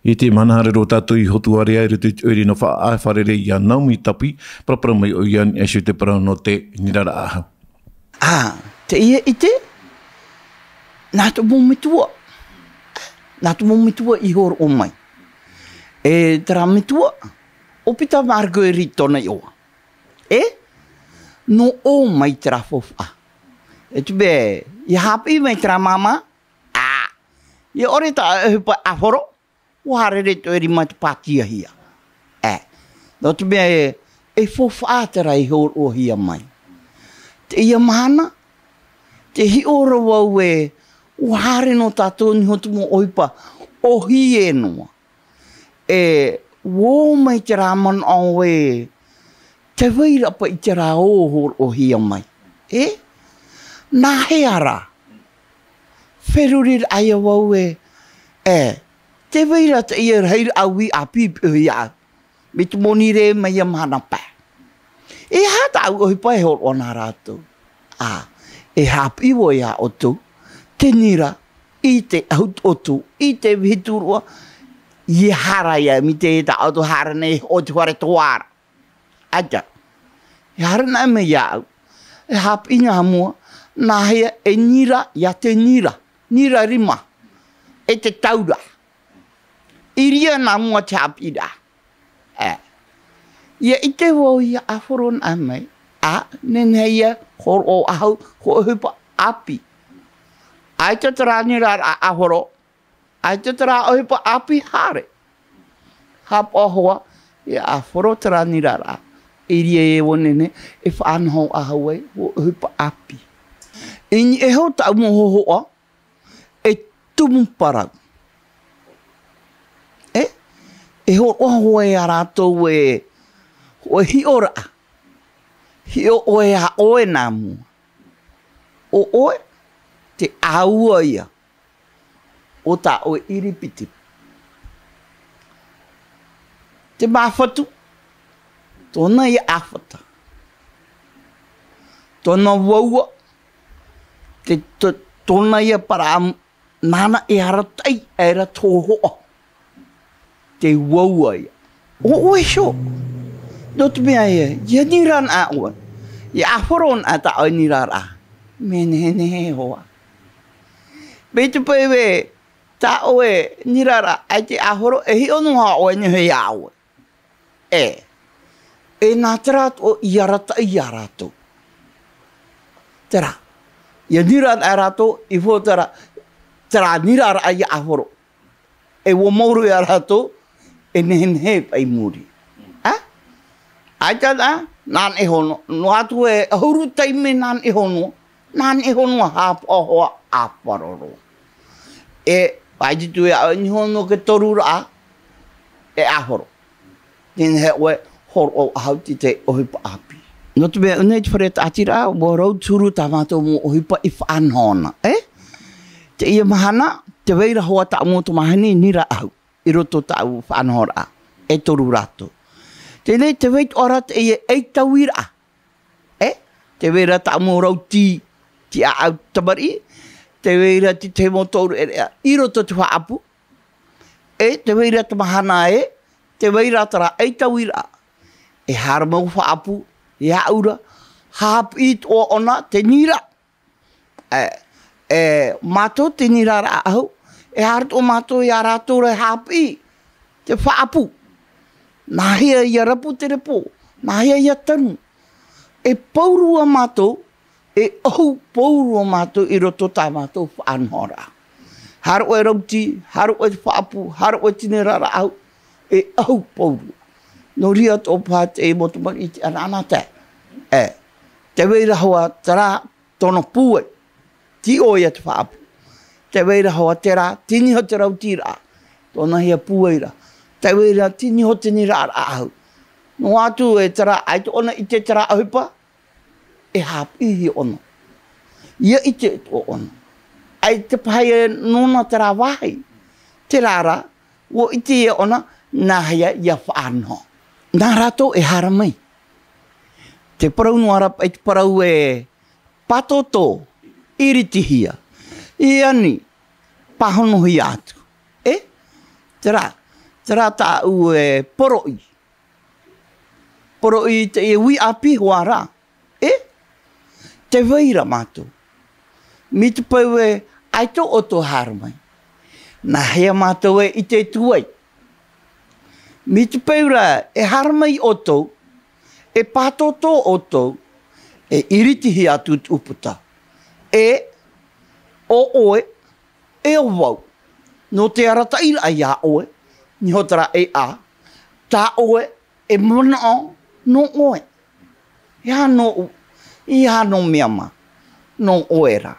I te manahare ro tātou I hotuarea I rutu uri no whaarere I a Naomi TAPI, prapara mai o ian esu te parau no te nirara aha. Te ia I te, nā tu mōmitua. Nā tu mōmitua I horo o mai. E tera mitua, o pita margo e ritona I oa. No o mai tera fofa. E tu be, I hapi mai tera mama, I ore ta hupa ahoro, o harere to eri mai te pātia hia. No tu be, e fofa tera I horo o hia mai. Te ia mahana, te hi ora wau e, o hare no tātou ni hotu mo oipa, o hi e noa. Wō mai te rā man au e, te weira pa I te rā o o hia mai. Nā he ara. Wherurir aia wau e, te weira te ia reira aui a pipi ia. Me tu moni re mai a mana pā. Hata au ohi pa e hor o nā rātou. Hapi wo ia o tu, te nira, I te aut o tu, I te viturua, I hara ia, mi te ta auto hara nei o te whare toara. Aja. I hara nei me iau. Hapi ngā mua, nā hea e nira, ia te nira. Nira rima. E te taura. I ria nā mua te hapi rā. Ia I te wau ia aforon a mai. Nene ia, hor o ahau, ho hupa api. Ai te tarani rā ahoro. Ai te tara ohipa api hare. Hap ahoa, I aforo tarani rara. Iri e wonene, e whaanho ahawai, o ohipa api. Ini e ho tau mo hohoa, e tumu parau. E ho ohoa e a rātou e, o hi ora. Hi o e a oe nā mua. O oe, te aua ia. O tā o iripiti. Te mawhatu, tōna I awhata. Tōna waua, tōna ia para nana e haratai e ra tōhoa. Te waua ia. O oe sho. No te mea ia, ia niran a oa. Ia ahoron a ta o niran a. Mene he hoa. Beitu pewe, tā oe nirara ai te ahoro e hi onu ha oe ni hei aue. Nā tera o I arata I arato. Tera. Ia nirara arato I fo tera nirara ai ahoro. Wo mauru I arato e nehe pai muri. Ai tada, nān e hono. No atu e ahuru taime nān e hono. Nān e hono hāp ahoa āparoro. Ai te tue a ni hono ke toru rā, e ahoro. Tēne he oe horo o ahau te ohipa api. No te mea unei te whare tātira, o rau turu tā mātou mo ohipa I whaanhona. Te ia mahana, te weira hoa tā mo to mahani nira ahu. I roto tāu whaanhora, e toru rātou. Tēnei te weit ora te ia eitawira. Te weira tā mo rau ti a au tamari, te weira ti te motoru I roto te whaapu. Te weira te mahana te weira tara eitawira. Hara mau whaapu, aura, hapu I o ona te nira. Mato te nira ra ahu, hara o mato I a rātou rei hapu I, te whaapu. Nā hea I a rapu te repo, nā hea I a tanu. Paurua mato, au paurua mato I roto tā mato whaanhora. Hara oe rauti, hara oe whaapu, hara oe tine rara au, au paurua. No ria tō pāt motumari I te ananata. Te weira hoa tera tono pūe, ti oia te whaapu. Te weira hoa tera, tini ho te rauti rā, tōna hea pūeira. Te weira tini ho tini rā au. No atu tera, ai te ona I te tera ahupa, hapi hi ono. Ia I te o ono. Ai te pahe nona tera wahi. Te rara, wo I te ona, nā hea ia whaanho. Nā rātou hara mai. Te parau nuara, ai te parau patoto, iritihia. I ani, pahono hi atu. Te rā, Tera ta u e poroi. Poroi te e wi api wara. Te weira mātou. Mi te pau e aito o tō haramai. Nā hea mātou e I te tuai. Mi te pau ra e haramai o tō, e pātoto o tō, e iritihi atu uputa. O oe, e o wau. No te arata ila ai a oe, ni hotara e a, tā oe, e muna o, no oe. Ia no mea ma, no oe ra.